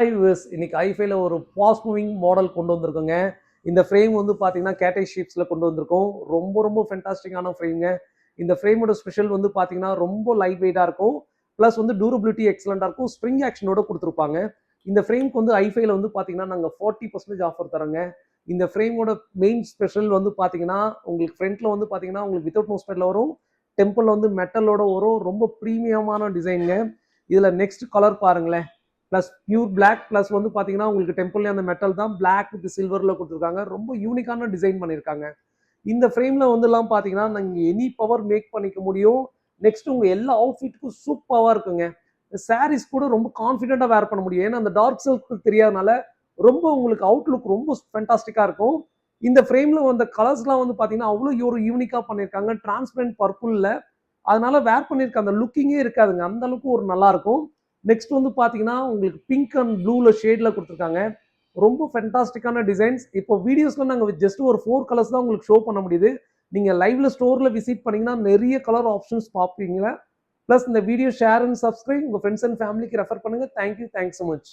Viewers, இன்னைக்கு ஐஃபைல ஒரு fast moving model கொண்டு வந்திருக்கோங்க. இந்த ஃப்ரேம் வந்து பார்த்தீங்கன்னா, கேட்டை ஷீட்ஸ்ல கொண்டு வந்திருக்கோம். ரொம்ப ஃபென்டாஸ்டிக்கான ஃப்ரேம்ங்க. இந்த ஃப்ரேமோட ஸ்பெஷல் வந்து பார்த்தீங்கன்னா, ரொம்ப லைட் வெயிட்டா இருக்கும். பிளஸ் வந்து டியூரபிலிட்டி எக்ஸலென்ட்டா இருக்கும். ஸ்ப்ரிங் ஆக்ஷனோட குடுத்துருப்பாங்க. இந்த ஃப்ரேம்க்கு வந்து ஐஃபைல வந்து பார்த்தீங்கன்னா, நாங்க 40% ஆஃபர் தரோங்க. இந்த ஃப்ரேமோட மெயின் ஸ்பெஷல் வந்து பார்த்தீங்கன்னா, உங்களுக்கு ஃப்ரண்ட்ல வந்து பார்த்தீங்கன்னா, உங்களுக்கு வித்தவுட் மோஸ்பெட்ல வரும். டெம்பிள்ல வந்து மெட்டலோட வரும். ரொம்ப பிரீமியமான டிசைன்ங்க. இதுல நெக்ஸ்ட் கலர் பாருங்களேன். பிளஸ் பியூர் பிளாக் பிளஸ் வந்து பாத்தீங்கன்னா உங்களுக்கு டெம்பிள்ல அந்த மெட்டல் தான் பிளாக் வித் சில்வர்ல கொடுத்துருக்காங்க. ரொம்ப யூனிக்கான டிசைன் பண்ணியிருக்காங்க. இந்த ஃப்ரேம்ல வந்து எல்லாம் பாத்தீங்கன்னா நீங்க எனி பவர் மேக் பண்ணிக்க முடியும். நெக்ஸ்ட் உங்க எல்லா அவுட்ஃபிட்டுக்கும் சூப்பரா இருக்குங்க. சாரீஸ் கூட ரொம்ப கான்ஃபிடென்ட்டா வேர் பண்ண முடியும். ஏன்னா அந்த டார்க் சர்க்கிள் தெரியாதனால ரொம்ப உங்களுக்கு அவுட்லுக் ரொம்ப ஃபேண்டாஸ்டிக்கா இருக்கும். இந்த ஃப்ரேம்ல வந்த கலர்ஸ்லாம் வந்து பாத்தீங்கன்னா அவ்வளவு ஒரு யூனிக்கா பண்ணியிருக்காங்க. டிரான்ஸ்பரண்ட் பர்பிள்ல அதனால வேர் பண்ணியிருக்க அந்த லுக்கிங்கே இருக்காதுங்க. அந்த அளவுக்கு ஒரு நல்லா இருக்கும். நெக்ஸ்ட் வந்து பாத்தீங்கன்னா உங்களுக்கு பிங்க் அண்ட் ப்ளூல ஷேட்ல கொடுத்துருக்காங்க. ரொம்ப ஃபென்டாஸ்டிக்கான டிசைன்ஸ். இப்போ வீடியோஸ்ல நாங்க ஜஸ்ட் ஒரு 4 கலர்ஸ் தான் உங்களுக்கு ஷோ பண்ண முடியுது. நீங்க லைவ்ல ஸ்டோர்ல விசிட் பண்ணீங்கன்னா நிறைய கலர் ஆப்ஷன்ஸ் பார்ப்பீங்க. பிளஸ் இந்த வீடியோ ஷேர் அண்ட் சப்ஸ்கிரைப் உங்க ஃப்ரெண்ட்ஸ் அண்ட் ஃபேமிலிக்கு ரெஃபர் பண்ணுங்க. தேங்க்யூ. Thanks so much.